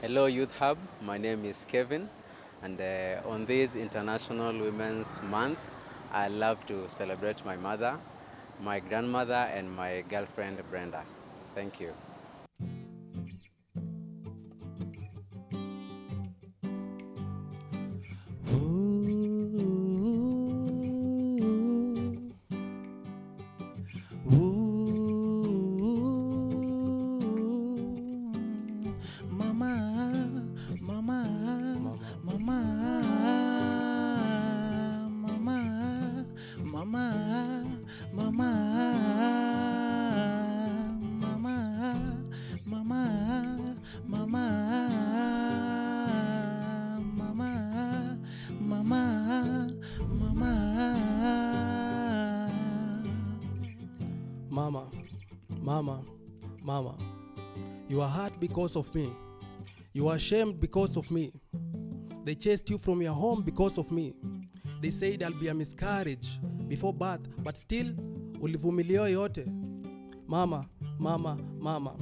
Hello, Youth Hub. My name is Kevin, and on this International Women's Month, I love to celebrate my mother, my grandmother, and my girlfriend Brenda. Thank you. Mama, mama, mama, you are hurt because of me. You are ashamed because of me. They chased you from your home because of me. They said I'll be a miscarriage before birth, but still ulivumilia yote. Mama, mama, mama.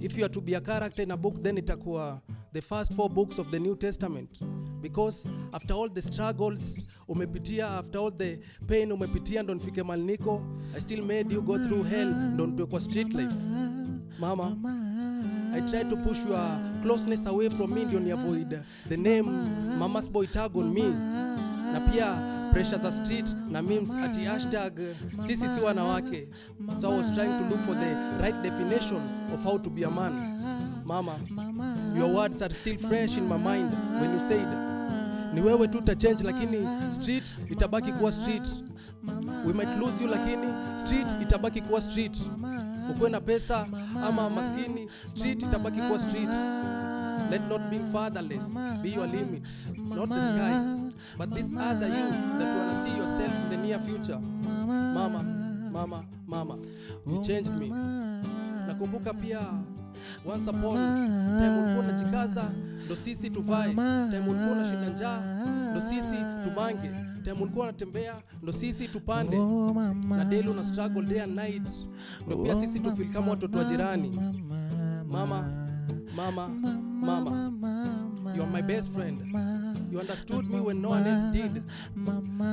If you are to be a character in a book, then itakuwa the first 4 books of the New Testament. Because after all the struggles umepitia, after all the pain umepitia ndo nifike malniko, I still made you go through hell ndo nitoe kwa street life. Mama, I tried to push your closeness away from me ndio ni avoid the name Mama's boy tag on me. Na pia pressure za street na memes ati hashtag sisi si wanawake. So I was trying to look for the right definition of how to be a man. Mama, your words are still fresh in my mind when you said ni wewe tu ta change lakini street itabaki kuwa street. We might lose you lakini street itabaki kuwa street. Ukuwe na pesa ama maskini, street itabaki kuwa street. Let not being fatherless be your limit, not the sky, but this other you that you wanna see yourself in the near future. Mama, mama, mama, you changed me. Nakumbuka pia once upon time ulikuwa unajikaza ndo sisi tuvae, time ulikuwa unashinda njaa ndo sisi tumange, time ulikuwa unatembea ndo sisi tupande, na daily una struggle day and night ndo pia sisi tufeel kama watoto wa jirani. Mama, mama, mama, you are my best friend. You understood me when no one else did.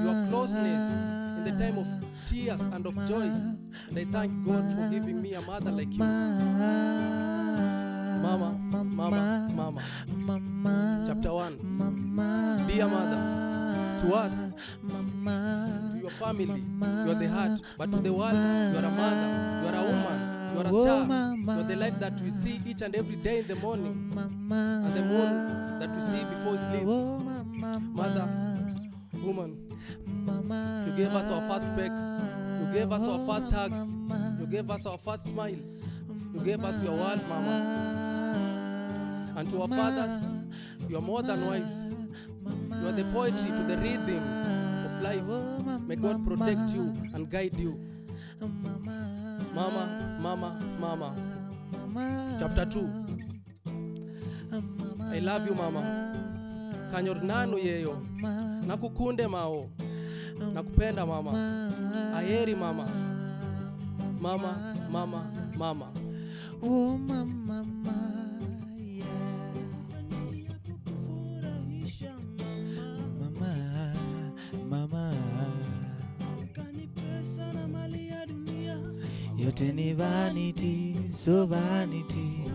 Your closeness in the time of tears and of joy, and I thank God for giving me a mother like you. Mama, mama, mama. Chapter 1. Be a mother. To us, to your family, you are the heart. But to the world, you are a mother, you are a woman, you are a star. You are the light that we see each and every day in the morning, and the moon that we see before we sleep. Mother, woman, you gave us our first peck, you gave us our first hug, you gave us our first smile, you gave us your world, mama. And to our fathers, you are more than wives. You are the poetry to the rhythms of life. May God protect you and guide you. Mama, mama, mama. Chapter 2. I love you, mama. Kanyor nanu yeyo. Nakukunde mao. Nakupenda, mama. Aheri, mama. Mama, mama, mama. Oh, mama, mama, yote ni vanity, so vanity.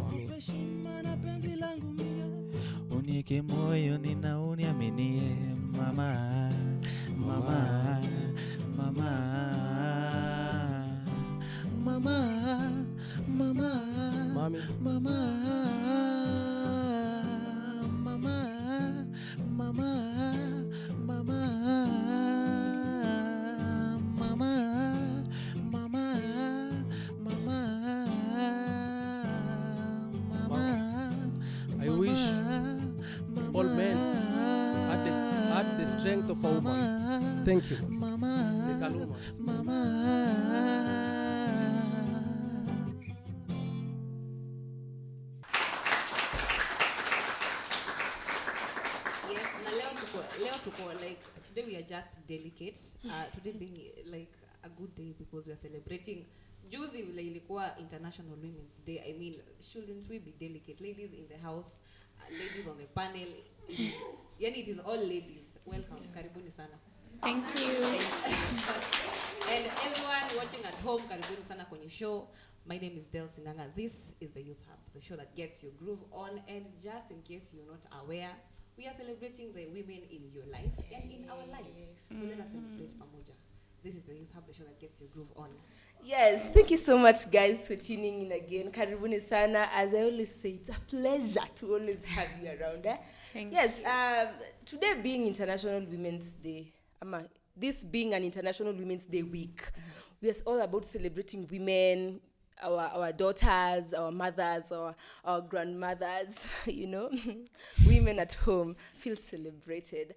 Unieke moyo nina uniaminie, mama, mama, mama, mama, mama, Mami. mama, mama, mama, mama, mama, I wish all men had the strength of a woman. Thank you. The Kalumas. Yes, na leo tuko like today we are just delicate. Today being like a good day because we are celebrating juzi vile ilikuwa International Women's Day. I mean, shouldn't we be delicate? Ladies in the house, ladies on the panel. Yani it is all ladies. Welcome. Karibuni sana. Thank you. And everyone watching at home, karibuni sana kwenye show. My name is Del Singanga. This is the Youth Hub, the show that gets your groove on. And just in case you're not aware, we are celebrating the women in your life and in our lives. So let us celebrate pamoja. This is the Youth Hub, the show that gets your groove on. Yes, thank you so much, guys, for tuning in again. Karibuni sana. As I always say, it's a pleasure to always have you around. Yes, today being International Women's Day, this being an International Women's Day week, we are all about celebrating women, our daughters, our mothers, our grandmothers, women at home feel celebrated.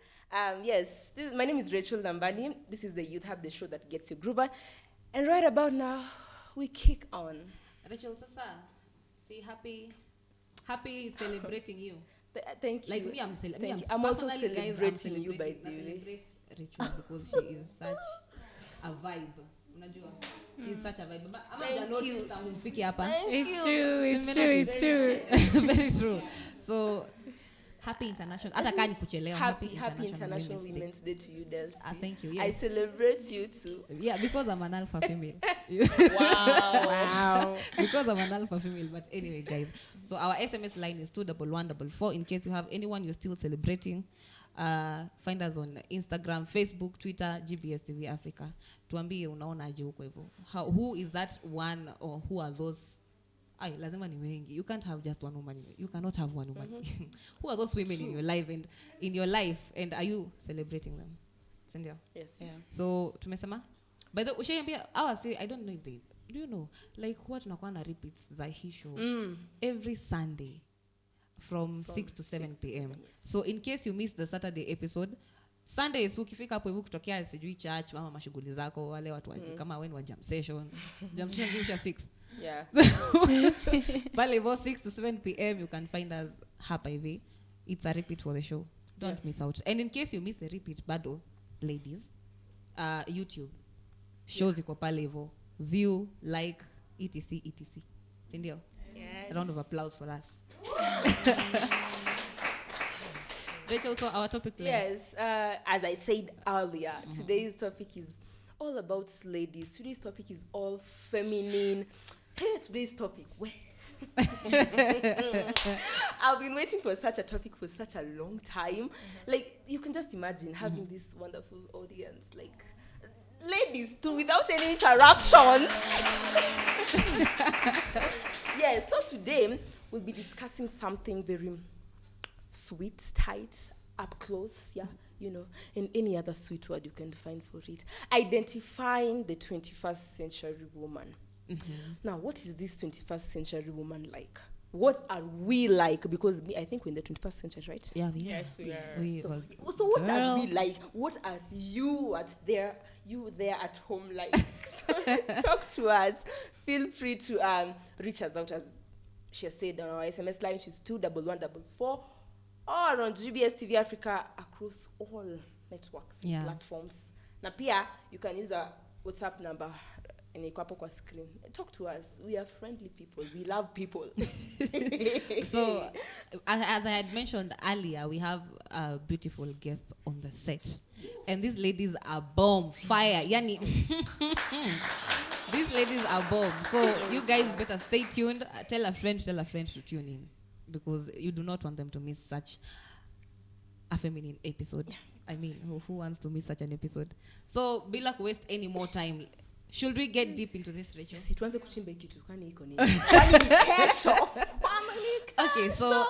Yes, my name is Rachel Lambani. This is the Youth Hub, the show that gets you groover. And right about now, we kick on. Rachel, sasa, see, happy celebrating you. Thank you. Like me, I'm also personally, guys, celebrating you, by the way. I celebrate Rachel because she is such a vibe. Unajua? She is such a vibe. Thank you. It's true. Very true. So, happy international. Hata kani kuchelewa. Happy International Women's Day to you, Delcy. Thank you. Yes. I celebrate you too. Yeah, because I'm an alpha female. Wow. Because I'm an alpha female. But anyway, guys. So our SMS line is 21144. In case you have anyone you're still celebrating, find us on Instagram, Facebook, Twitter, GBS TV Africa. Tuambie unaona aje huko hivyo. Who is that one or who are those? Ay, lazima ni wengi. You can't have just one woman. You cannot have one woman. Who are those women in your life and are you celebrating them? Sindio? Yes. Yeah. So tumesema by the ushaambia say I don't know if they do you know like huwa tunakuwa na repeats za hii show every Sunday from 6 to 7 p.m. Yes. So in case you missed the Saturday episode, Sundays ukifika hapo hivi kutokea sijui church mama mashughuli zako wale watu kama wewe wa jam session zisha 6. Yeah. Pale 6 to 7 p.m. you can find us hapa hivi. It's a repeat for the show. Don't miss out. And in case you miss the repeat, bado ladies, YouTube shows iko pale hivyo. View, like, etc. Sindio? Yes. A round of applause for us. Rachel, so our topic today. Yes, as I said earlier, today's topic is all about ladies. Today's topic is all feminine. Hey, today's topic, where? I've been waiting for such a topic for such a long time. Like, you can just imagine having this wonderful audience, like, ladies too, without any interruptions. Yes, so today we'll be discussing something very sweet, tight, up close, and any other sweet word you can find for it. Identifying the 21st century woman. Now, what is this 21st century woman like? What are we like? Because I think we're in the 21st century, right? Yeah, Yes, we are. We So are. what are we like? What are you there at home like? So talk to us. Feel free to reach us out, as she has said on our SMS line. She's 21144, or on GBS TV Africa across all networks, platforms. Na pia you can use a WhatsApp number. Kwa screen. Talk to us. We are friendly people. We love people. So, as I had mentioned earlier, we have a beautiful guest on the set. Yes. And these ladies are bomb, fire. Yani, these ladies are bomb. So, you guys better stay tuned. Tell a friend to tune in. Because you do not want them to miss such a feminine episode. I mean, who wants to miss such an episode? So, bila waste any more time, should we get deep into this, Rachel? Yes, tuanze kuchimba kitu kwani iko nini? Kwani kesho? Okay, so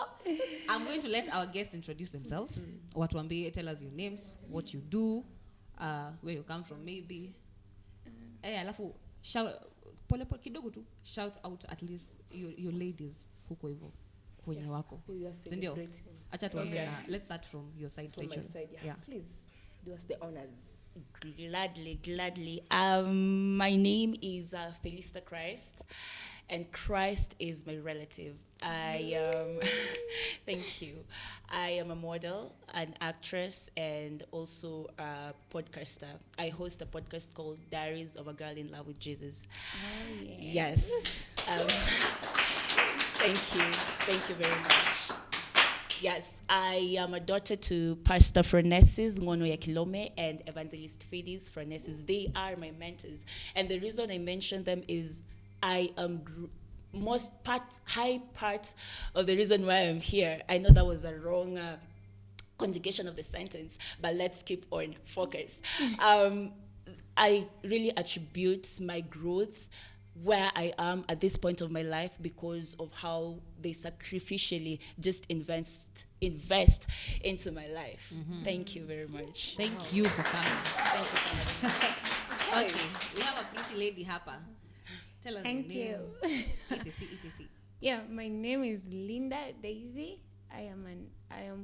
I'm going to let our guests introduce themselves. Watuambie, tell us your names, what you do, where you come from maybe. Alafu shout pole kidogo tu, shout out at least your ladies huko hivyo kwenye wako. Sindio? Acha tuanze na let's start from your side, from Rachel. My side, yeah. Please do us the honors. Gladly. My name is Felista Christ, and Christ is my relative. I am, thank you. I am a model, an actress, and also a podcaster. I host a podcast called Diaries of a Girl in Love with Jesus. Oh, yes. Thank you very much. Yes, I am a daughter to Pastor Phronesis Ngono Yakilome and Evangelist Fidis Phronesis. They are my mentors. And the reason I mention them is I am high part of the reason why I'm here. I know that was a wrong conjugation of the sentence, but let's keep on focus. I really attribute my growth where I am at this point of my life because of how they sacrificially just invest into my life. Thank you very much. Thank you for coming. Thank you for having me. Okay, we have a pretty lady hapa. Tell us Thank your you. name. etc. Yeah, my name is Linda Daisy. I am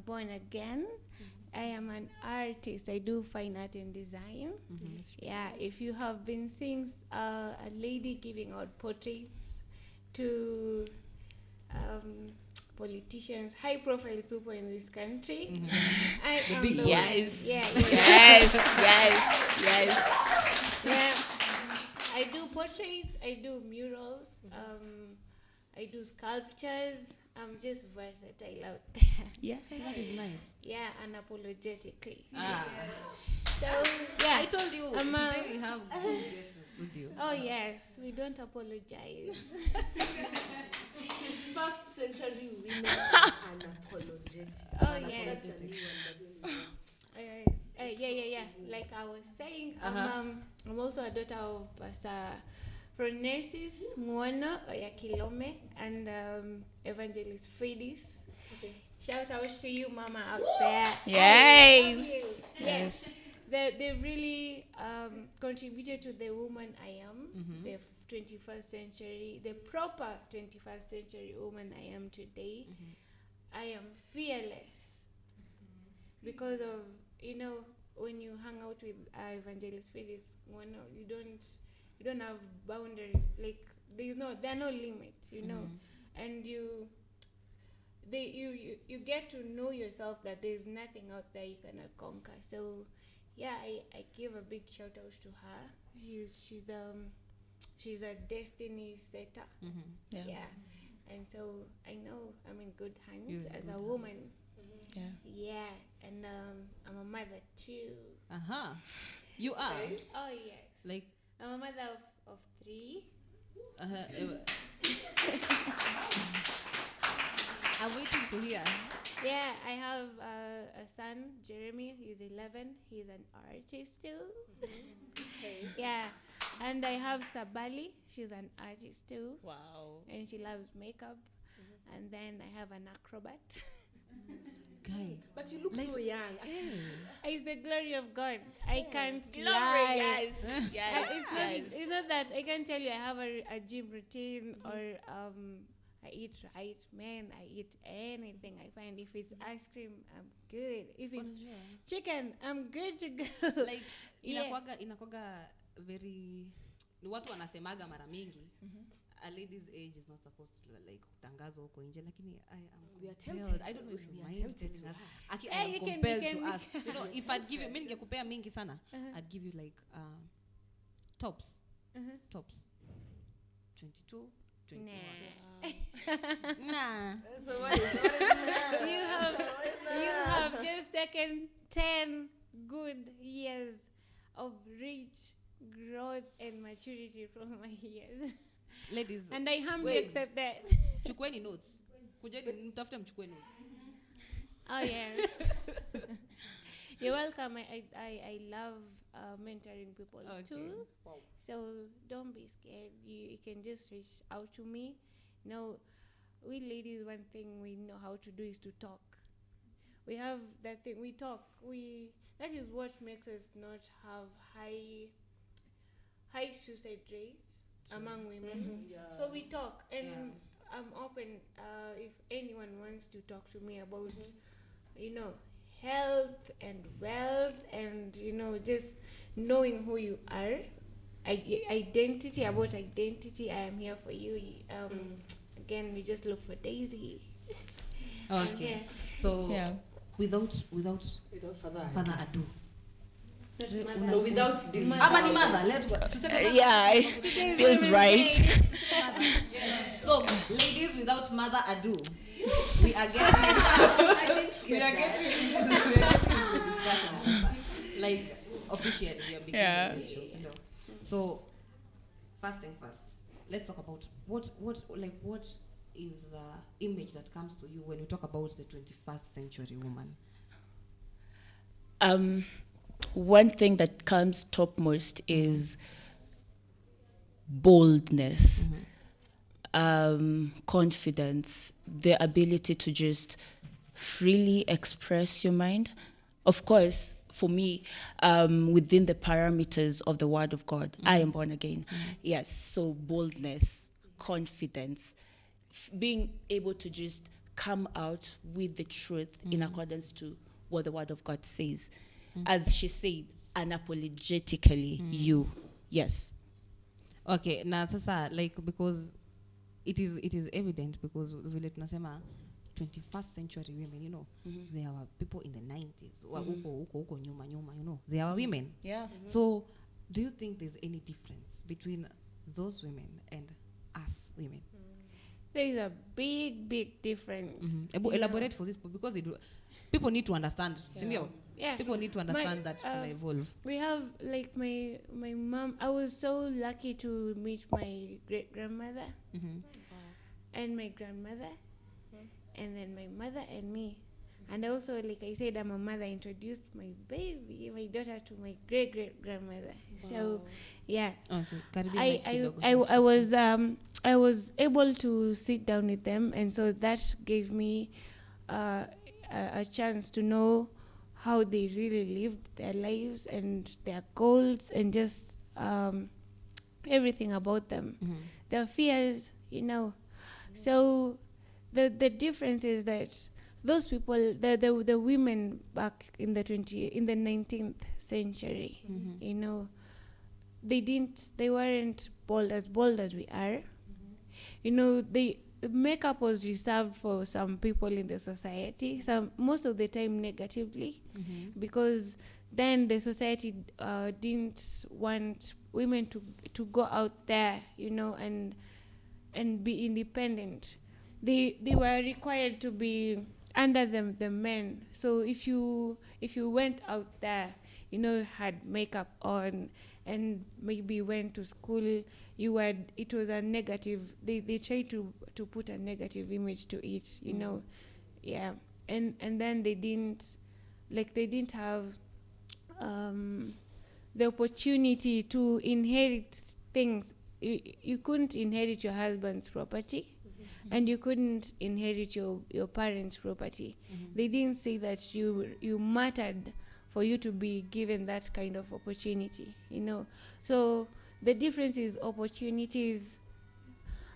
born again. I am an artist. I do fine art and design. Yeah, if you have been seeing a lady giving out portraits to politicians, high-profile people in this country, I am big the boys. one. Yeah. Yeah. I do portraits. I do murals. I do sculptures. I'm just versatile out there. Yeah. That is nice. Yeah, unapologetically. So I yeah. told you today we have good guests in studio. Oh yes, we don't apologize. First century women are unapologetic. Oh yes. Yeah. Like I was saying, I'm also a daughter of Pastor Phronesis Ngono Yakilome and Evangelist Fidis. Okay. Shout out to you, Mama, out there. Yes. They've really contributed to the woman I am, the 21st century, the proper 21st century woman I am today. I am fearless because of, when you hang out with Evangelist Fidis, you don't have boundaries. Like there are no limits, and you get to know yourself that there's nothing out there you cannot conquer. So yeah, I give a big shout out to her. She's a destiny setter. Yeah. And so I know I'm in good hands as a woman. Yeah, and I'm a mother too. You are? Oh yes. Like I'm a mother of 3. I'm waiting to hear. Yeah, I have a son, Jeremy. He's 11. He's an artist too. Yeah, and I have Sabali. She's an artist too. Wow. And she loves makeup. And then I have an acrobat. Guy. But you look so young. It's the glory of God. I can't Glory, lie. yes. It's not that I can tell you I have a gym routine or I eat right, man. I eat anything I find. If it's ice cream, I'm good. If it's chicken, I'm good to go. Like inakwaga very watu wanasemaga mara mingi. A lady's age is not supposed to like kutangazwa huko nje, lakini We are tempted. I don't know if you mind tempted telling to us. Hey, I am you can- compelled you to can- ask. If I'd give you, mimi ningekupea mingi sana. I'd give you like tops. Tops. 22, 21. Nah. So what is You have just taken 10 good years of rich growth and maturity from my years. Ladies, And I humbly Wait. accept that. chukueni notes. Kujeni mtafute mchukue notes. Oh, yes. You're welcome. I love mentoring people too. Wow. So don't be scared. You can just reach out to me. We ladies, one thing we know how to do is to talk. We have that thing. We talk. That is what makes us not have high suicide rates among women. So we talk, and I'm open. If anyone wants to talk to me about, health and wealth, and just knowing who you are, identity. I am here for you. Again, we just look for Daisy. Okay. Yeah. So without Without further further ado, No, without the Ama ni mother, let's go. Tuseme mother. Yeah, it feels right. So, ladies without mother ado, we are getting we are getting into the discussion. Sasa. Like officially, we are beginning these shows. You know? So, first thing first, let's talk about what is the image that comes to you when you talk about the 21st century woman. One thing that comes topmost is boldness, confidence, the ability to just freely express your mind. Of course, for me, within the parameters of the Word of God, I am born again. Yes, so boldness, confidence, being able to just come out with the truth in accordance to what the Word of God says. As she said, unapologetically you. Yes. Okay, na sasa like because it is evident because vile tunasema 21st century women, you know, there were people in the 90s, huko nyuma, you know, there are women. Yeah. So, do you think there's any difference between those women and us women? There is a big difference. Elaborate for this because people need to understand. Yeah. People need to understand that to evolve. We have like my mom. I was so lucky to meet my great grandmother and my grandmother, and then my mother and me. And also, like I said, I'm a mother. Introduced my daughter, to my great grandmother. So, yeah. Okay. I was able to sit down with them, and so that gave me a chance to know how they really lived their lives and their goals and just everything about them, their fears, you know. So the difference is that those people, the women back in the 19th century, you know, they weren't bold as we are. You know, makeup was reserved for some people in the society, most of the time negatively, because then the society didn't want women to go out there, you know, and be independent. They were required to be under the men. So if you went out there, you know, had makeup on and maybe went to school, it was a negative. They tried to put a negative image to it, you know. Yeah. And then they didn't have the opportunity to inherit things. You couldn't inherit your husband's property, and you couldn't inherit your parents' property. They didn't say that you mattered for you to be given that kind of opportunity, you know. So the difference is opportunities.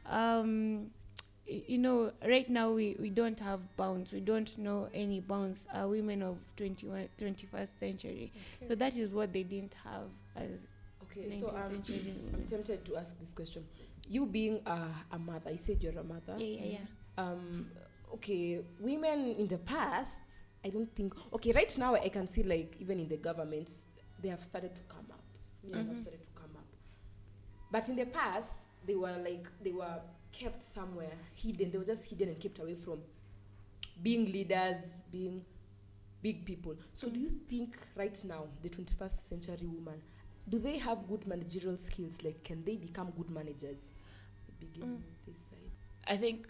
You know, right now we don't have bounds. We don't know any bounds. Women of 21st century. Okay. So that is what they didn't have as. Okay, so I'm tempted to ask this question. You being a mother, you said you're a mother. Yeah. Okay, women in the past, I don't think. Okay, right now I can see like even in the governments, they have started to come up. But in the past, they were kept somewhere hidden. They were just hidden and kept away from being leaders, being big people. So do you think right now, the 21st century woman, do they have good managerial skills? Like, can they become good managers? Begin with this side. I think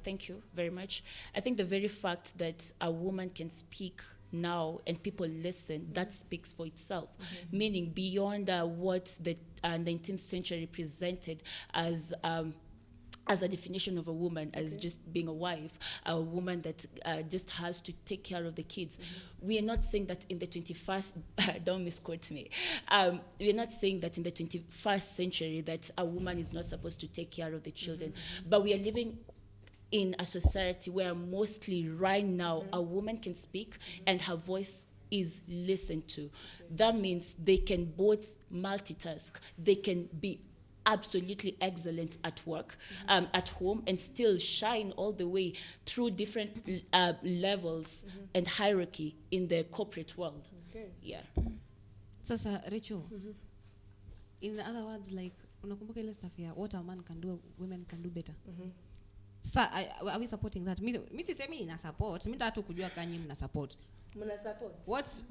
thank you very much. I think the very fact that a woman can speak now and people listen, that speaks for itself. Meaning beyond what the 19th century presented as a definition of a woman, as just being a wife, a woman that just has to take care of the kids. We are not saying that in the 21st, don't misquote me, we are not saying that in the 21st century that a woman is not supposed to take care of the children, but we are living in a society where mostly right now a woman can speak and her voice is listened to. That means they can both multitask, they can be absolutely excellent at work, at home, and still shine all the way through different levels and hierarchy in the corporate world. Okay. Yeah. Sasa Rachel, in other words, like unakumbuka ile stuff ya what a man can do women can do better. Sasa are we supporting that? Mimi sisemi ina support, mimi nataka tu kujua kanyi mna support. Mna support.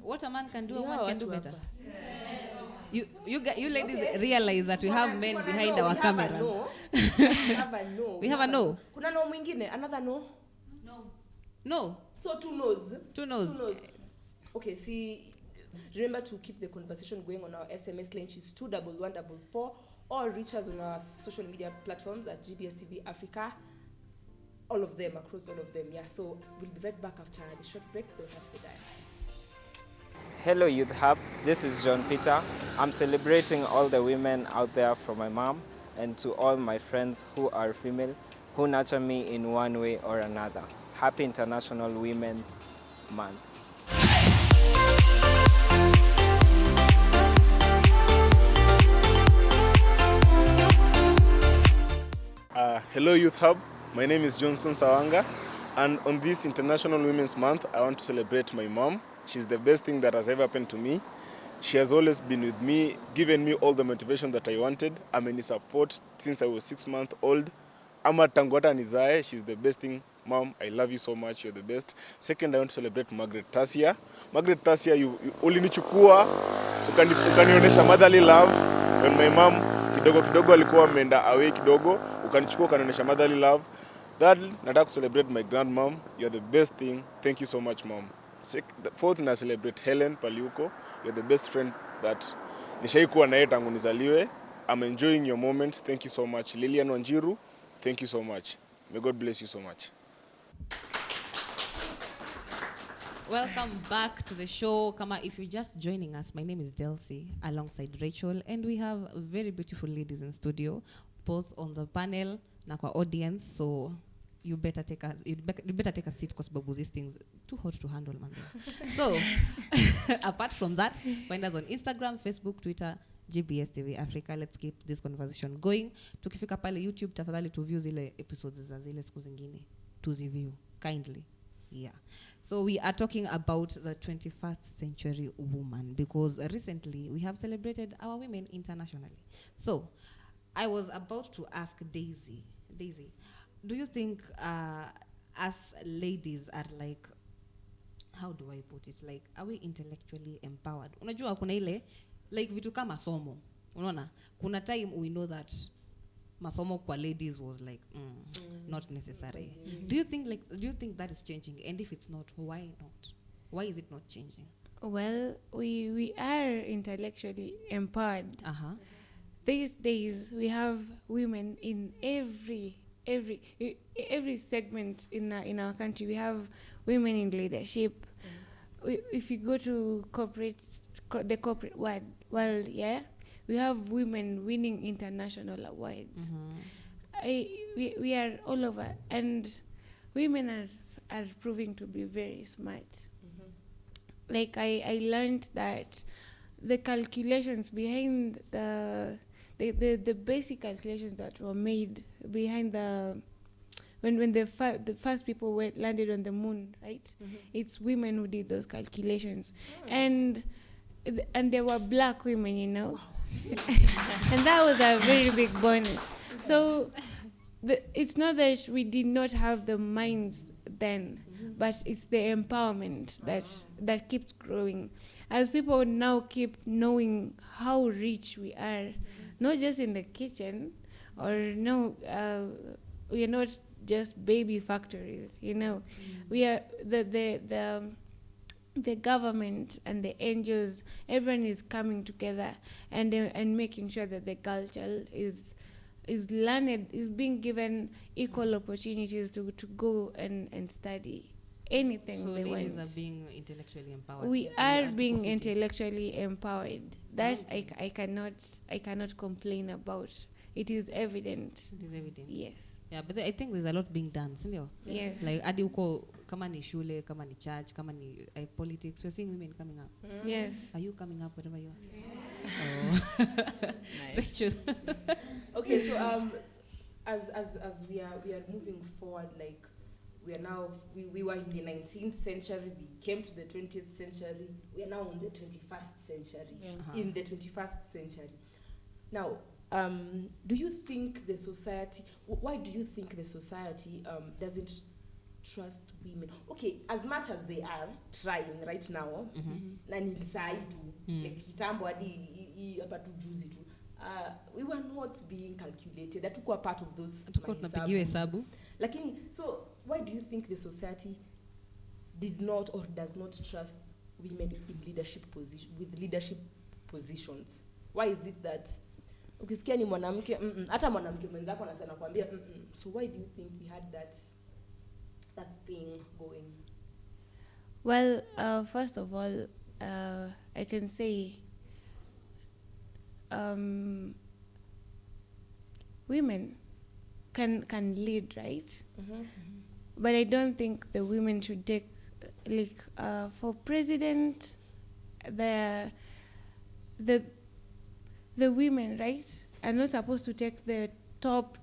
What a man can do, a woman can do better. You ladies realize that we have men behind our cameras. We have a no. We have a no. Kuna no mwingine, another no? No. So two no's. Two no's. Okay, see, remember to keep the conversation going on our SMS line, which is 21144, or reach us on our social media platforms at GBSTV Africa. All of them, across all of them, yeah. So we'll be right back after the short break. Don't touch the dial. Hello Youth Hub, this is John Peter. I'm celebrating all the women out there from my mom and to all my friends who are female, who nurture me in one way or another. Happy International Women's Month. Hello Youth Hub, my name is Johnson Sawanga, and on this International Women's Month, I want to celebrate my mom. She's the best thing that has ever happened to me. She has always been with me, given me all the motivation that I wanted. I'm in support since I was 6 months old. Ama Tangwata Nizae, she's the best thing. Mom, I love you so much, you're the best. Second, I want to celebrate Margaret Tasia. Margaret Tasia, you ulinichukua, ukanionyesha motherly love. When my mom kidogo alikuwa ameenda away kidogo, ukanichukua ukanionyesha motherly love. Third, nataka celebrate my grandmom. You're the best thing. Thank you so much, mom. Fourth, na celebrate Helen Paliuko. You're the best friend that nishaikuwa naye tangu nizaliwe. I'm enjoying your moments. Thank you so much. Lilian Wanjiru, thank you so much. May God bless you so much. Welcome back to the show. Kama, if you're just joining us, my name is Delcy alongside Rachel, and we have very beautiful ladies in studio, both on the panel na kwa audience. So you better take a seat because babu, these things too hot to handle, man. So apart from that, find us on Instagram, Facebook, Twitter, GBS TV Africa. Let's keep this conversation going. Tukifika pale YouTube, tafadhali to view zile episodes za zile siku zingine. Tuziview kindly. Yeah. So we are talking about the 21st century woman because recently we have celebrated our women internationally. So I was about to ask Daisy, do you think us ladies are like, how do I put it? Like, are we intellectually empowered? Unajua kuna ile, like vitu kama masomo. Unaona? Kuna time we know that masomo kwa ladies was like not necessary. Do you think that is changing? And if it's not, why not? Why is it not changing? Well, we are intellectually empowered. These days we have women in every segment in our country. We have women in leadership. If you go to the corporate world, yeah, we have women winning international awards. We are all over, and women are proving to be very smart. Like I learned that the calculations behind the basic calculations that were made behind when the first people landed on the moon, right? It's women who did those calculations, and they were black women, you know. And that was a very big bonus. So it's not that we did not have the minds then, but it's the empowerment that keeps growing as people now keep knowing how rich we are, not just in the kitchen, or we are not just baby factories, you know. We are the government and the NGOs, everyone is coming together and making sure that the culture is learned, is being given equal opportunities to go and study anything so they want. ladies are being intellectually empowered. We are being intellectually empowered. That I cannot complain about. It is evident. It is evident. Yes. Yeah, but I think there's a lot being done, sindio? Yes. Like hadi uko kama ni shule, kama ni church, kama ni politics, we're seeing women coming up. Yes. Are you coming up wherever you are? Oh. Nice. Okay, so as we are moving forward, like we are now, we were in the 19th century, we came to the 20th century, we are now in the 21st century, in the 21st century. Now, do you think the society, why do you think the society doesn't trust women? Okay, as much as they are trying right now, na nilisai tu, like kitambo hadi hapa tu juzi tu, we were not being calculated, hatukuwa part of those tunapigiwa hesabu. Lakini, so why do you think the society did not or does not trust women in leadership position, with leadership positions? Why is it that ukisikia ni mwanamke hata mwanamke mwenzako anasema kwambia so why do you think we had that thing going? Well, first of all, I can say women can lead, right? But I don't think the women should take, like, for president, the women, right, are not supposed to take the top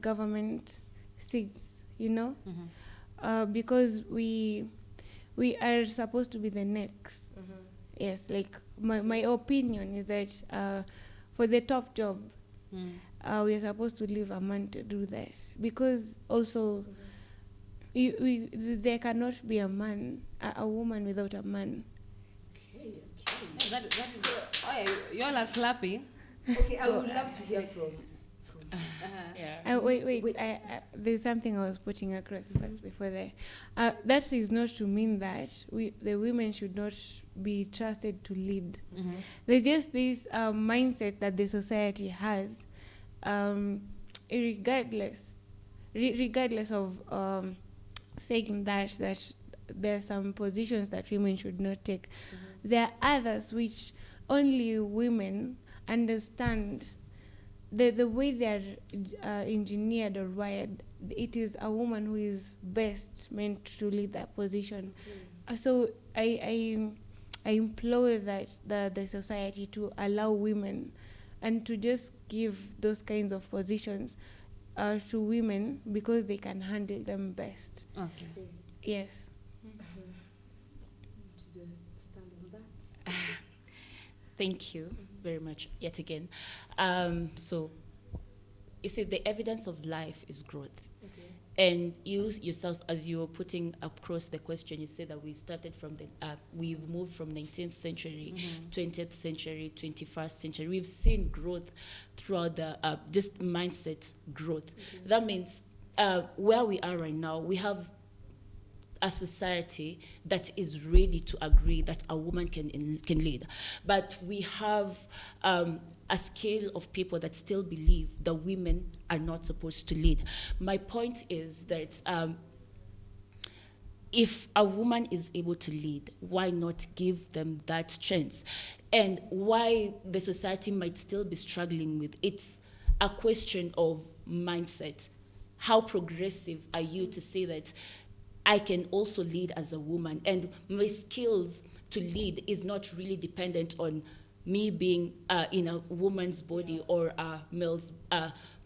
government seats, you know, because we are supposed to be the next. Yes, like my opinion is that for the top job, we are supposed to leave a man to do that, because also there cannot be a woman without a man. You all are clapping. Okay, I would love to hear from wait. There's something I was putting across first before that. That is not to mean that the women should not be trusted to lead. There's just this mindset that the society has, regardless of saying that there are some positions that women should not take. There are others which only women understand. The way they are engineered or wired, it is a woman who is best meant to lead that position. So I implore that the society to allow women and to just give those kinds of positions to women because they can handle them best. Okay. Yes. Thank you very much yet again. So, you see, the evidence of life is growth. And you yourself, as you were putting across the question, you said that we started from we've moved from 19th century, 20th century, 21st century. We've seen growth throughout the, just mindset growth. That means where we are right now, we have a society that is ready to agree that a woman can lead. But we have a scale of people that still believe that women are not supposed to lead. My point is that if a woman is able to lead, why not give them that chance? And why the society might still be struggling with, it's a question of mindset. How progressive are you to say that I can also lead as a woman, and my skills to lead is not really dependent on me being in a woman's body or a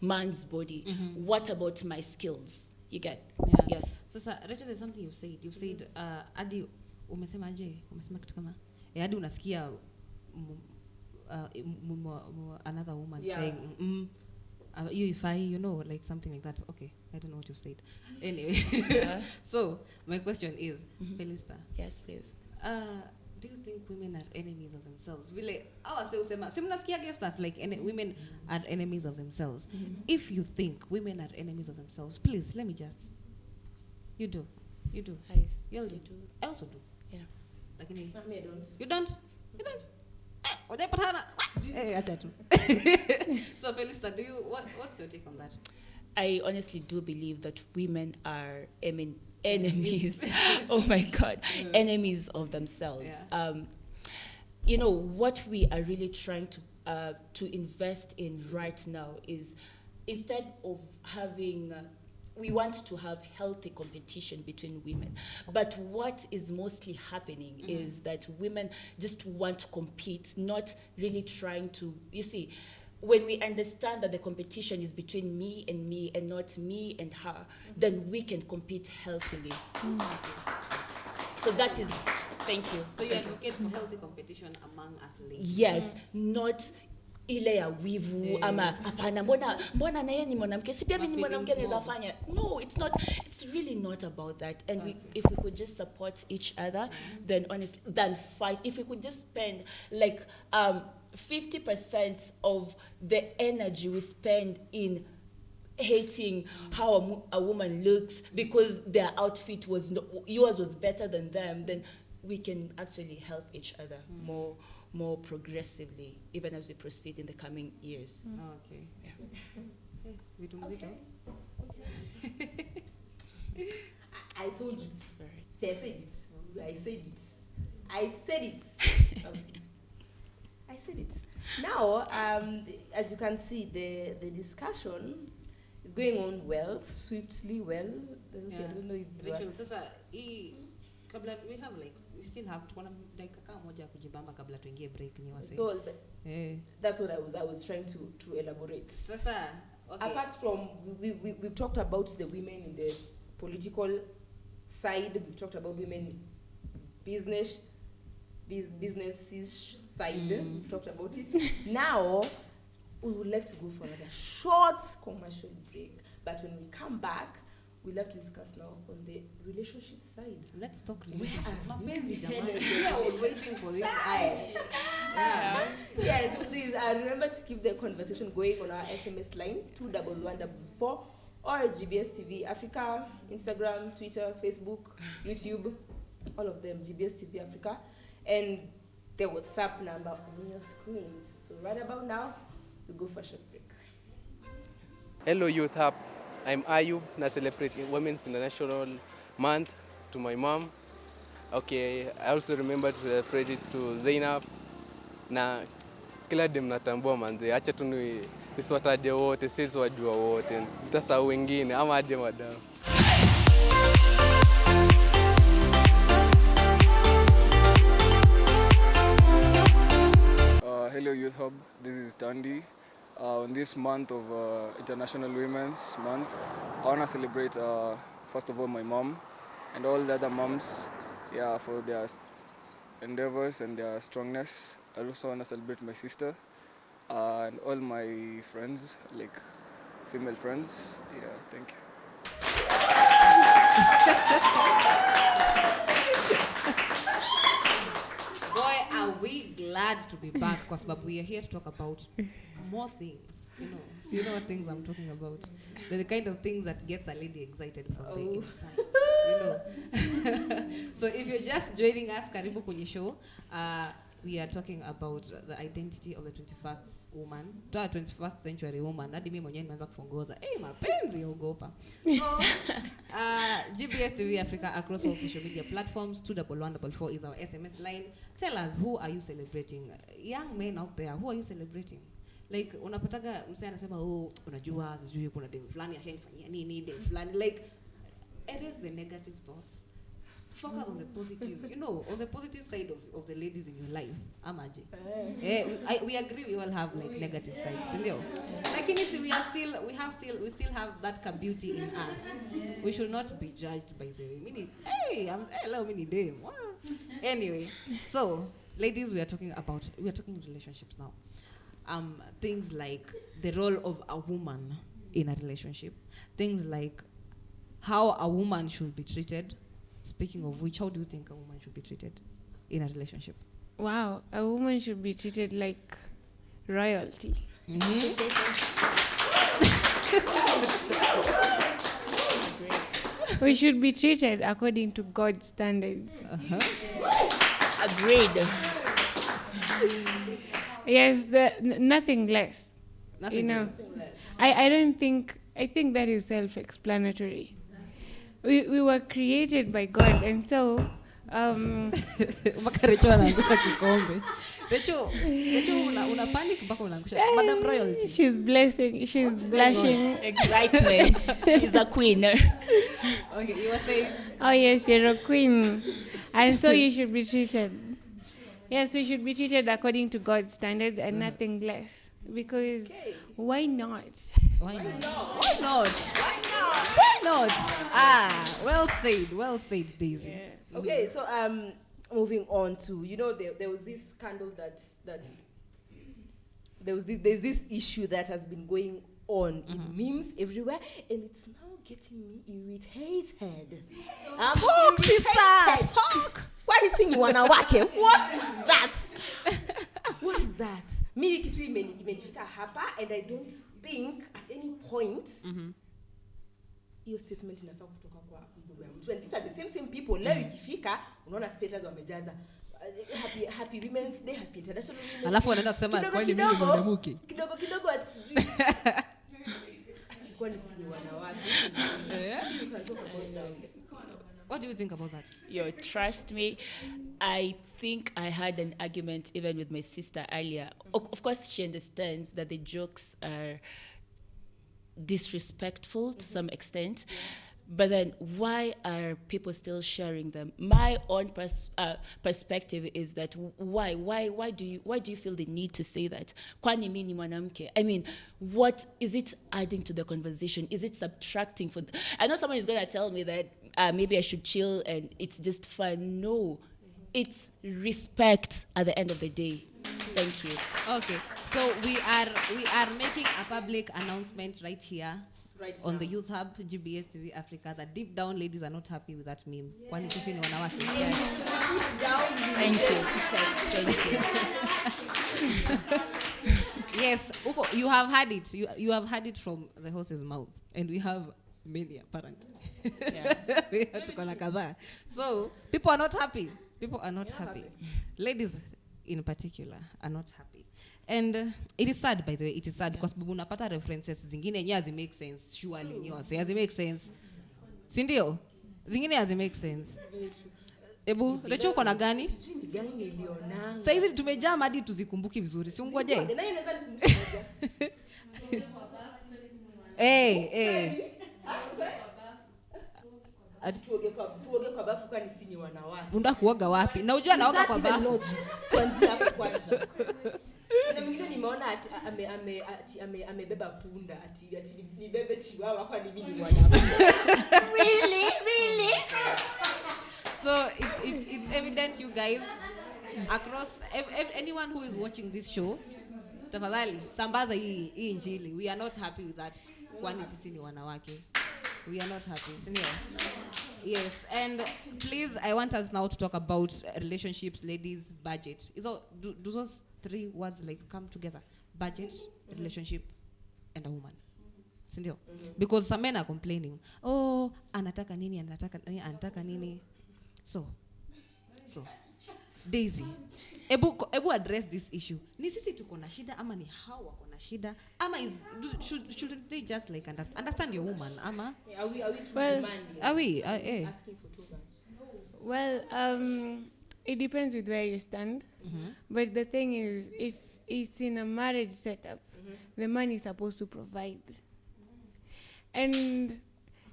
man's body. What about my skills? You get? Yeah. Yes. So, Rachel, there's something you've said. You've said, adi umesema kitu kama, adi unasikia another woman saying, you if I, you know, like something like that. Okay, I don't know what you've said. Anyway, so my question is, Felista. Yes, please. Do you think women are enemies of themselves? Stuff like women are enemies of themselves. If you think women are enemies of themselves, please let me just. You do. You all do. I also do. Yeah. I don't. You don't. So Felista, what's your take on that? I honestly do believe that women are enemies. Oh my God, enemies of themselves. Yeah. You know what we are really trying to invest in right now is, instead of having. We want to have healthy competition between women. But what is mostly happening is that women just want to compete, not really trying to, you see, when we understand that the competition is between me and not me and her, then we can compete healthily. So that is, thank you. So you advocate for healthy competition among us ladies? Yes, not ile ya wivu ama hapana mbona na yeye ni mwanamke si pia mimi ni mwanamke naweza fanya. No, it's really not about that. And if we could just support each other, then honestly, than fight. If we could just spend like 50% of the energy we spend in hating how a woman looks because their outfit was yours was better than them, then we can actually help each other more progressively, even as we proceed in the coming years. Okay. Yeah. I told you. See, I said it. I said it. Now, as you can see, the discussion is going on well, swiftly well. I don't know if Rachel, sasa kabla we have like we still have tukona dakika kama moja ya kujibamba kabla tuingie break ni wase. So that's what I was trying to elaborate. Sasa okay. Apart from we've talked about the women in the political side, we've talked about women businesses side, we've talked about it. Now we would like to go for another short commercial break, but when we come back we'll have to discuss now on the relationship side. Let's talk relationship. I was waiting for this. Yes, please remember to keep the conversation going on our SMS line 21144 or GBS TV Africa, Instagram, Twitter, Facebook, YouTube, all of them, GBS TV Africa, and the WhatsApp number on your screens. So right about now, we go for a short break. Hello Youth Hub, I'm Ayub, na celebrate Women's International Month to my mom. Okay, I also remember to celebrate it to Zainab. Na kila dem natambua manze, acha tu niswataje wote, sisi wajua wote. Nitasahau wengine ama aje madam. Hello Youth Hub, this is Tandy. On this month of International Women's Month, I want to celebrate first of all my mom and all the other moms, for their endeavors and their strongness. I also want to celebrate my sister and all my friends, like female friends. Yeah, thank you. Boy, are we glad to be back because we are here to talk about more things, So you know what things I'm talking about. They're the kind of things that gets a lady excited from the inside, So if you're just joining us, karibu kwenye show. We are talking about the identity of the 21st woman, 21st century woman. Hadi mimi mwenyewe nimeanza kufongoza. Mapenzi ogopa. So, GBS TV Africa across all social media platforms. 21144 is our SMS line. Tell us, who are you celebrating? Young men out there, who are you celebrating? Like unapataga msee anasema unajua sijui kuna dem fulani ashanifanyia nini dem fulani, like erase the negative thoughts. Focus on the positive, on the positive side of the ladies in your life. Amaje. We agree we all have like negative sides, ndio. Like we still have that beauty in us. We should not be judged by the way. Hello mini dem. Anyway, so ladies, we are talking relationships now. Things like the role of a woman in a relationship. Things like how a woman should be treated. Speaking of which, how do you think a woman should be treated in a relationship? Wow, a woman should be treated like royalty. We should be treated according to God's standards. Agreed. Yes, nothing less. Nothing less. I think that is self-explanatory. We were created by God, and so Recho anaangusha kikombe. Recho una panic mpaka unaangusha. Madam Royalty. She's blushing. Excitement. She's a queen. Okay, you were saying? Oh yes, you're a queen. And so you should be treated. Yes, we should be treated according to God's standards and nothing less. because why not? Why not? Why not? Why not? Ah, well said, Daisy. Yeah. Okay, so moving on to, you know, there was this scandal that there's this issue that has been going on in memes everywhere, and it's now getting me irritated. Talk, sister, talk. What is thing you wanna work? What is that? What is that? Me kitu imenifika hapa, and I don't think at any point hiyo statement inafaa kutoka kwa ndugu ya mtu. And these are the same people. Leo ikifika unaona status wamejaza happy women's day, happy international women's. Alafu wanaenda kusema kwani mimi ni mwanamke. Kidogo ati kwani si wanawake. You can talk about that. What do you think about that? Yo, trust me, I think I had an argument even with my sister earlier. Of course, she understands that the jokes are disrespectful to some extent, but then why are people still sharing them? My own perspective is that why do you feel the need to say that? Kwani mimi ni mwanamke? I mean, what is it adding to the conversation? Is it subtracting? I know someone is going to tell me that maybe I should chill and it's just fun. No, it's respect at the end of the day. Thank you. Okay, so we are making a public announcement right here. Right on now. The Youth Hub, GBS TV Africa, that deep down ladies are not happy with that meme. Kwani sisi ni wanawake. Thank you. Yes, Uko, you have had it. You have had it from the horse's mouth, and we have many apparently. Yeah. We have to kadhaa. So people are not happy. People are not happy. Ladies, in particular, are not happy. And it is sad, by the way. It is sad because unapata references zingine yenyewe hazi make sense. Surely nyo say hazi make sense. Si ndio? Zingine hazi make sense. Ebu, Recho uko na gani? Gani nilionanga. Sasa hizi tumejaa hadi tuzikumbuki vizuri. Si ungoje? Nani anaweza kumsaidia? Tuoge kwa bafu kwani si ni wanawake. Unataka kuoga wapi? Na unajua naoga kwa bafu. Kuanzia hapo kwanza. Na mwingine nimeona amebeba punda ati nibebe chiwawa kwa nini ni mwanamke. Really? So it's evident, you guys, across anyone who is watching this show, tafadhali sambaza hii injili. We are not happy with that. Kwani sisi ni wanawake. We are not happy. Yes, and please, I want us now to talk about relationships, ladies, budget. Do those three words like come together? Budget, relationship, and a woman. Sindio? Because some men are complaining. Oh, anataka nini. So, Daisy, ebu address this issue. Ni sisi tuko na shida ama ni hao wako na shida? Ama should they just like understand your woman? Ama are we too demanding? Are we asking for too much? Well, it depends with where you stand. But the thing is, if it's in a marriage setup, the man is supposed to provide. And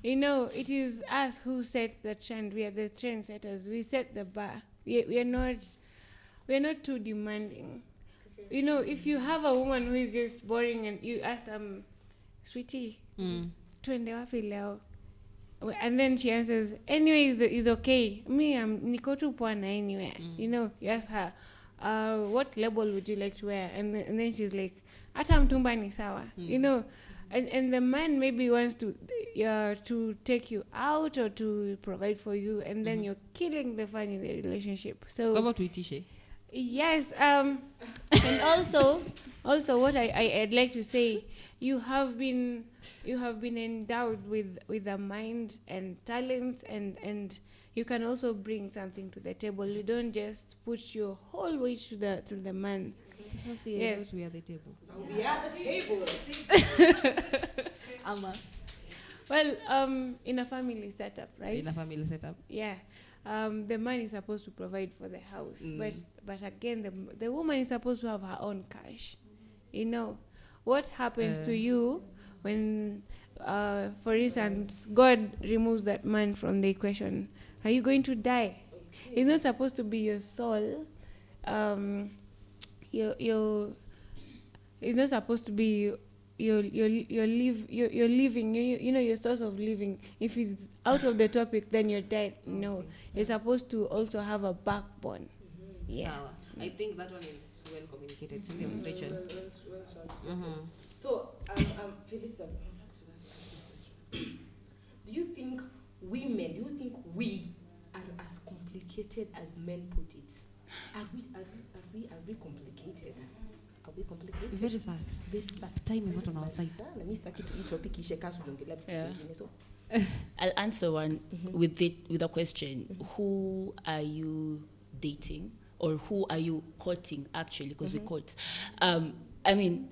you know, it is us who set the trend. We are the trendsetters. We set the bar. We are not too demanding. Okay. You know, if you have a woman who is just boring and you ask them, sweetie, twende wapi leo? And then she answers, anyway, is okay. Me, niko tu pwana anywhere. You know, you ask her, what label would you like to wear? And then she's like, ata mtumba ni sawa. You know, and the man maybe wants to take you out or to provide for you, and then you're killing the fun in the relationship. So come to itishe. Yes, and also what I'd like to say, you have been endowed with a mind and talents, and you can also bring something to the table. You don't just put your whole weight to the man. Yes, we are the table. We are the table. Well, in a family setup, right? In a family setup. Yeah. The man is supposed to provide for the house, but again, the woman is supposed to have her own cash. You know, what happens to you when, for instance, God removes that man from the equation? Are you going to die? Okay. It's not supposed to be your soul. Your it's not supposed to be you're living, you know, your source of living. If it's out of the topic, then you're dead. No, you're supposed to also have a backbone. Yeah. Sawa. I think that one is well communicated. Cynthia, Rachel. So, Felisa, do you think we are as complicated as men put it? Are we complicated? Are we complicated? Very fast. Very fast. Time is not on our side. Yeah. I'll answer one with a question. Who are you dating, or who are you courting? Actually, because we court. I mean,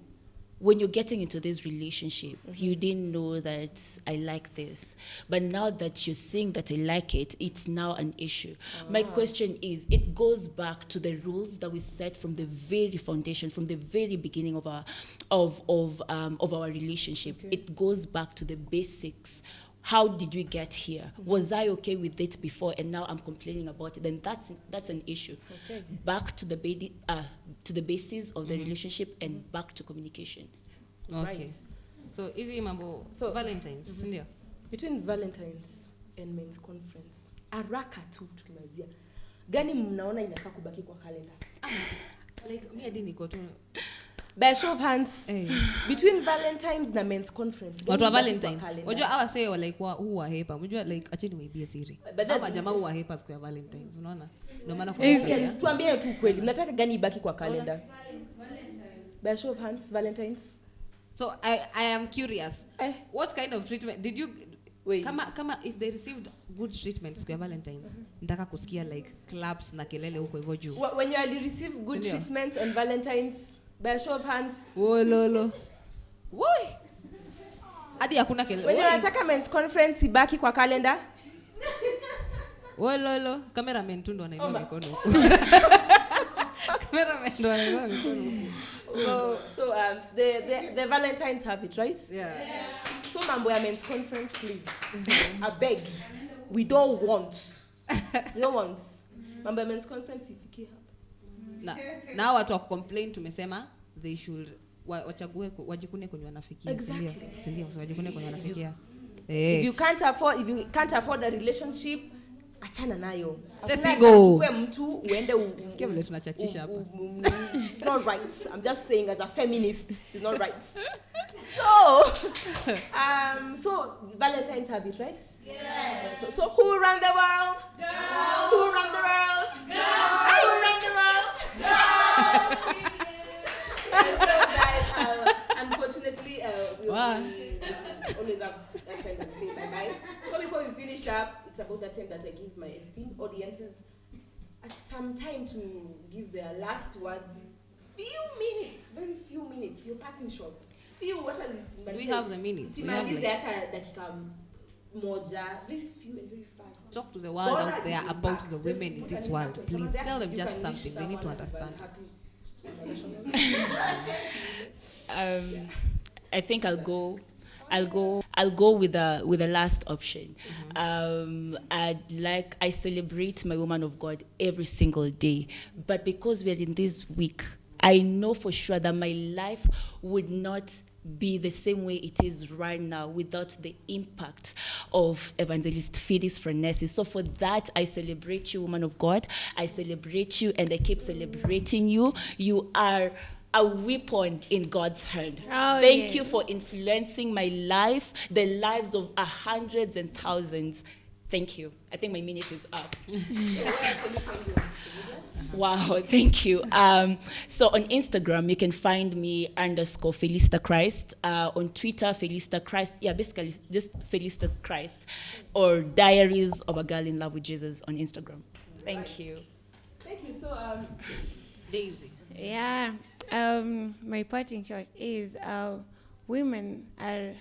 when you're getting into this relationship, you didn't know that I like this, but now that you're seeing that I like it, it's now an issue. My question is, it goes back to the rules that we set from the very foundation, from the very beginning of our relationship. Okay. It goes back to the basics. How did we get here? Was I okay with it before, and now I'm complaining about it? Then that's an issue. Okay. Back to the basis of the relationship, and back to communication. Okay. Right. So easy mambo. So Valentine's, Cynthia. Between Valentine's and men's conference, haraka tu tukimalizia. Gani mnaona inafaa kubaki kwa calendar? Like me I didn't go to. By show of hands, between Valentine's na men's conference. Watu wa Valentine's. Unajua hawa say like who wa hepa. Unajua like acheni waibie siri. Kama jamaa wa hepa siku ya Valentine's, unaona? Ndio maana kwa tuambie tu kweli. Mnataka gani ibaki kwa calendar? By show of hands, Valentine's. So I am curious. What kind of treatment did you kama if they received good treatment siku ya Valentine's, nataka kusikia like claps na kelele huko hivyo juu. When you receive good treatment on Valentine's, by show of hands. Oh lolo. Woi. Hadi hakuna kelele. When unataka men's conference ibaki kwa calendar. Oh lolo. Cameraman tu ndo anainua mikono huko. Cameraman ndo anainua mikono huko. So the Valentine's have it, right? Yeah. So mambo ya men's conference, please. I beg. We don't want. Mambo ya men's conference ifikie hapa. Now watu wa complain tumesema they should wachague wajikune kwenye wanafikia. Ndio wajikune kwenye wanafikia. If you can't afford a relationship, achana nayo. Go. Mtu uende sikia vile tunachachisha hapa. It's not right. I'm just saying as a feminist, it's not right. So Valentine's have it, right? Yeah. So who run the world? Girls. Who run the world? Girls. Who run the world? Girls. So guys, unfortunately, we always have that time to say bye-bye. So before we finish up, it's about that time that I give my esteemed audiences some time to give their last words. Very few minutes. Your parting shots. We have the minutes. We have very few and very fast. Talk to the world out there about the women in this world. Please tell them just something. They need to understand. I think I'll go with the last option. I celebrate my woman of God every single day, but because we're in this week, I know for sure that my life would not be the same way it is right now without the impact of Evangelist Phyllis Frenesis. So for that, I celebrate you, woman of God. I celebrate you, and I keep celebrating you. You are a weapon in God's hand. Thank you for influencing my life, the lives of hundreds and thousands. Thank you. I think my minute is up. Wow, thank you. So on Instagram, you can find me _Felista Christ. On Twitter, Felista Christ. Yeah, basically just Felista Christ. Or Diaries of a Girl in Love with Jesus on Instagram. Thank you. Thank you. So, Daisy. Yeah. My parting shot is women are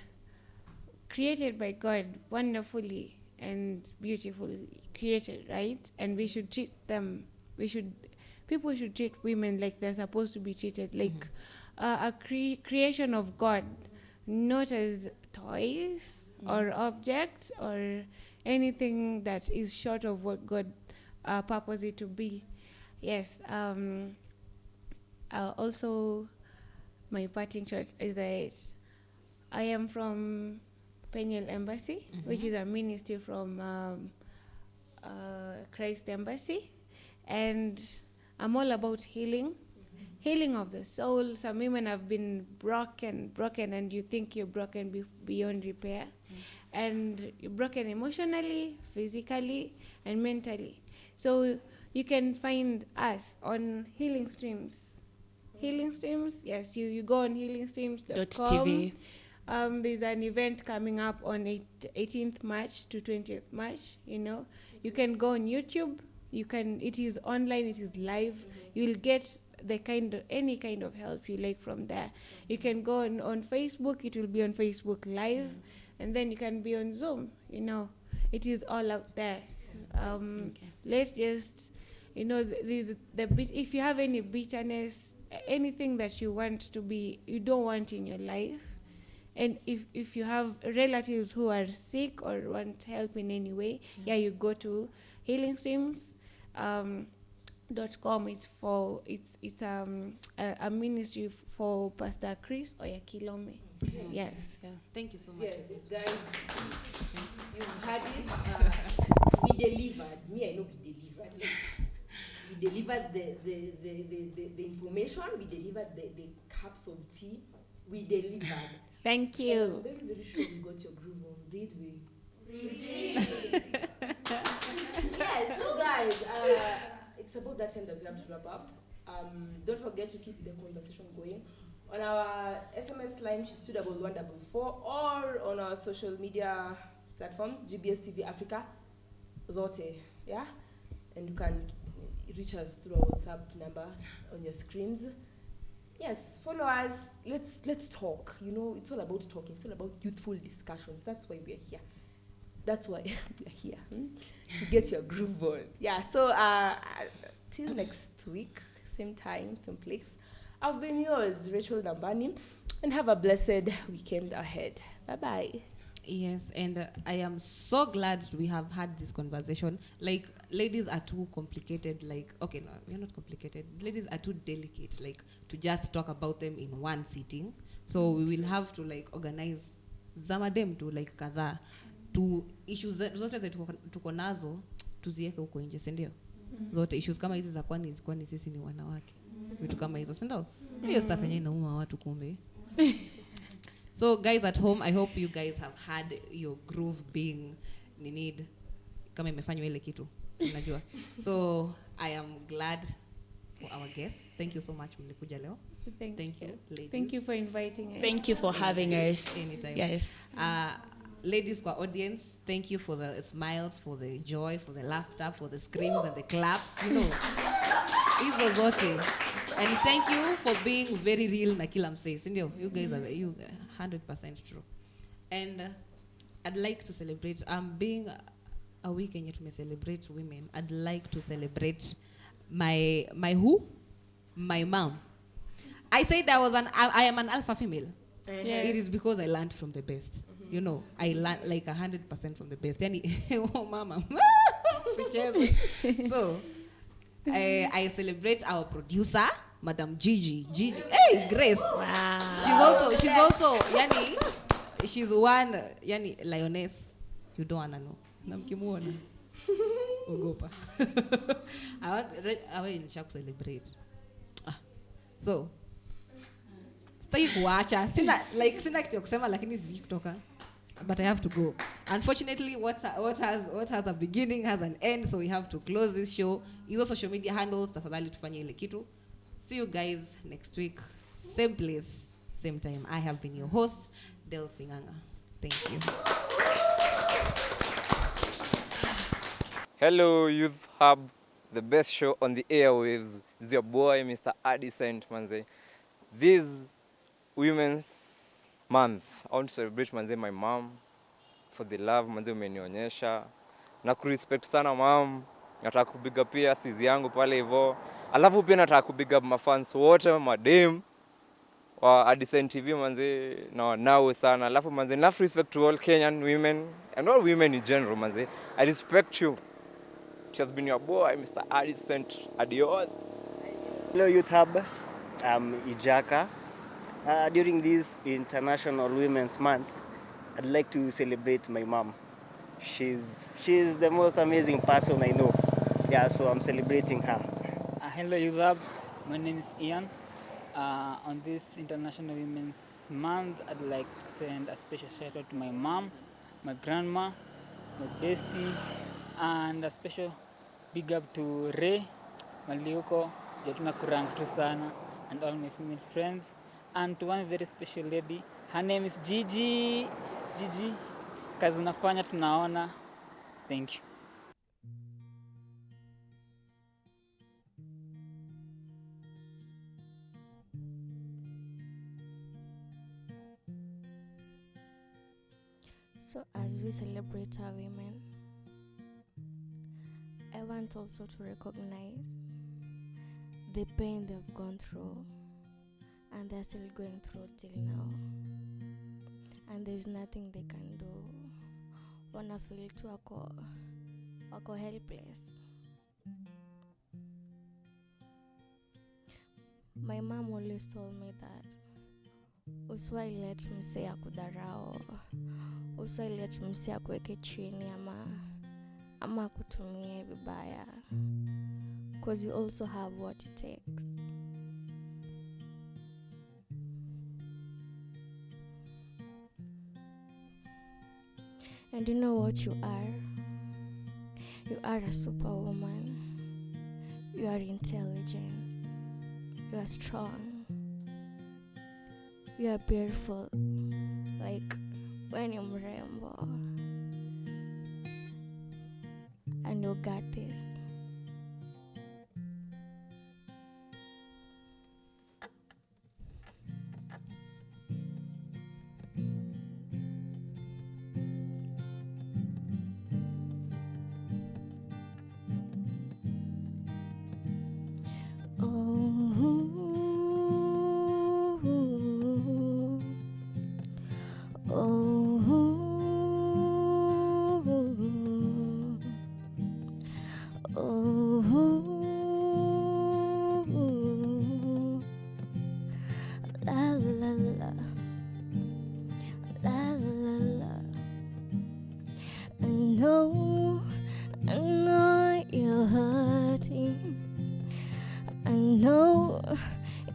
created by God wonderfully and beautifully created, right? And we should treat them. People should treat women like they're supposed to be treated, like a creation of God, not as toys or objects or anything that is short of what God purposed it to be. Yes. Also, my parting shot is that I am from Peniel Embassy, which is a ministry from Christ Embassy, and I'm all about healing. Healing of the soul. Some women have been broken, and you think you're broken beyond repair. And you're broken emotionally, physically, and mentally. So you can find us on Healing Streams. Healing Streams, yes, you go on healingstreams.com. There's an event coming up on 18th March to 20th March, You can go on YouTube. It is online, it is live. You'll get any kind of help you like from there. You can go on Facebook, it will be on Facebook Live, and then you can be on Zoom, It is all out there. Let's just, if you have any bitterness, anything that you don't want in your life, and if you have relatives who are sick or want help in any way, you go to Healing Streams. .com. It's a ministry for Pastor Chris Oyakilome. Yes. Yeah. Thank you so much. Yes, guys, you've had it. We delivered. Me, I know we delivered. We delivered the information. We delivered the cups of tea. We delivered. Thank you. I'm very, very sure we got your groove on. Did we? We did. Yes. So, guys. It's about that time that we have to wrap up. Don't forget to keep the conversation going on our SMS line, which is 21144, or on our social media platforms, GBS TV Africa, Zote, yeah? And you can reach us through our WhatsApp number on your screens. Yes, follow us. Let's talk. It's all about talking. It's all about youthful discussions. That's why we're here. That's why we're here, to get your groove on. Yeah, so till next week, same time, same place. I've been yours, Rachel Nambani, and have a blessed weekend ahead. Bye-bye. Yes, and I am so glad we have had this conversation. Like, ladies are too complicated. Like, okay, no, we are not complicated. Ladies are too delicate, like, to just talk about them in one sitting. So we will have to, like, organize zamadem to, like, kadhaa. To issues zote za tuko nazo tuziweke huko nje, si ndio? Zote issues kama hizi za kwani sisi ni wanawake. Vitu kama hizo, si ndio? Hiyo stuff yenyewe inauma watu kumbe. So guys at home, I hope you guys have had your groove being need kama imefanywa ile kitu. Unajua. So I am glad for our guests. Thank you so much mlikuja leo. Thank you, ladies. Thank you for inviting us. Thank you for having us. Anytime. Yes. Ladies, for audience, thank you for the smiles, for the joy, for the laughter, for the screams and the claps. Hizo zote. And thank you for being very real na kila msee. You guys are 100% true. And I'd like to celebrate, being a week yenye tume celebrate women, I'd like to celebrate my who? My mom. I said I am an alpha female. Yes. It is because I learned from the best. I learned like 100% from the best. Oh, mama. So, I celebrate our producer, Madam Gigi. Hey, Grace. Wow. She's also, she's one, lioness. You don't wanna know. Namkimuona. Ogopa. I want to celebrate. So, sitaki kuacha. Sina kitu kusema lakini sisi kutoka. But I have to go. Unfortunately, what has a beginning has an end, so we have to close this show. Hizo social media handles, tafadhali tufanye ile kitu. See you guys next week. Same place, same time. I have been your host, Del Singanga. Thank you. Hello, Youth Hub, the best show on the airwaves. It's your boy, Mr. Adi Saint Manze. This Women's Month, I want to celebrate manze my mom for the love manze umenionyesha. Na kurespect sana mom. Nataka kubiga pia sizi yangu pale hivyo. Alafu pia nataka kubiga mafans wote madem wa Adisen TV manze na wanao sana. Alafu manze enough respect to all Kenyan women and all women in general manze. I respect you. It has been your boy Mr. Adisen. Adios. Hello Youth Hub. I'm Ijaka. During this International Women's Month, I'd like to celebrate my mom. She's the most amazing person I know. Yeah, so I'm celebrating her. Hello, Yuzab. My name is Ian. On this International Women's Month, I'd like to send a special shout out to my mom, my grandma, my bestie, and a special big up to Ray, Maliuko, Jatuna Kurang Tusana, and all my female friends, and to one very special lady. Her name is Gigi. Gigi, kazi unafanya tunaona. Thank you. So as we celebrate our women, I want also to recognize the pain they've gone through and they're still going through till now. And there's nothing they can do. Wanna feel tu wako helpless. My mom always told me that usiwahi let msee akudharau, usiwahi let msee akuweke chini ama akutumie vibaya, because you also have what it takes. And you know what you are? You are a superwoman. You are intelligent. You are strong. You are beautiful. Like when you're mrembo. And you got this.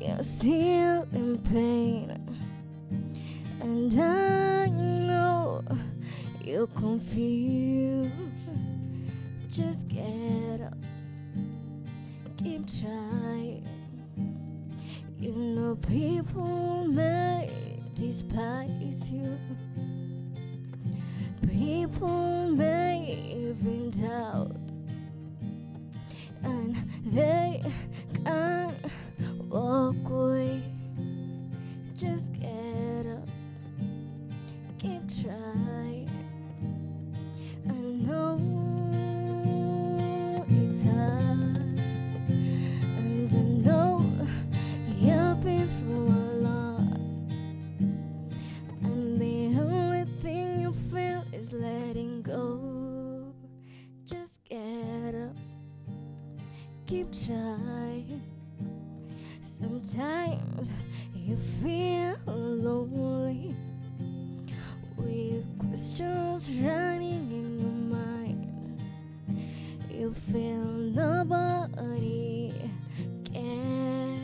You're still in pain, and I know you're confused. Just get up, keep trying. You know people may despise you, people may even doubt, and they can't walk away. Just get up, keep trying. I know it's hard, and I know you've been through a lot, and the only thing you feel is letting go. Just get up, keep trying. Sometimes you feel lonely, with questions running in your mind. You feel nobody cares,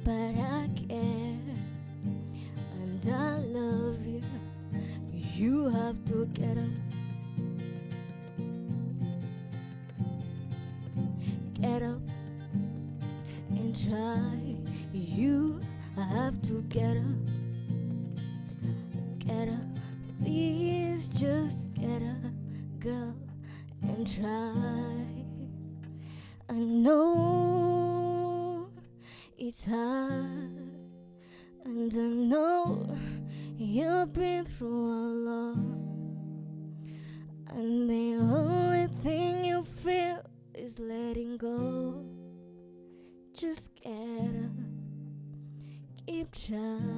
but I care, and I love you. You have to get up, get up and try. You have to get up, get up. Please just get up, girl, and try. I know it's hard, and I know you've been through a lot, and the only thing you feel is letting go. Just get up, keep trying.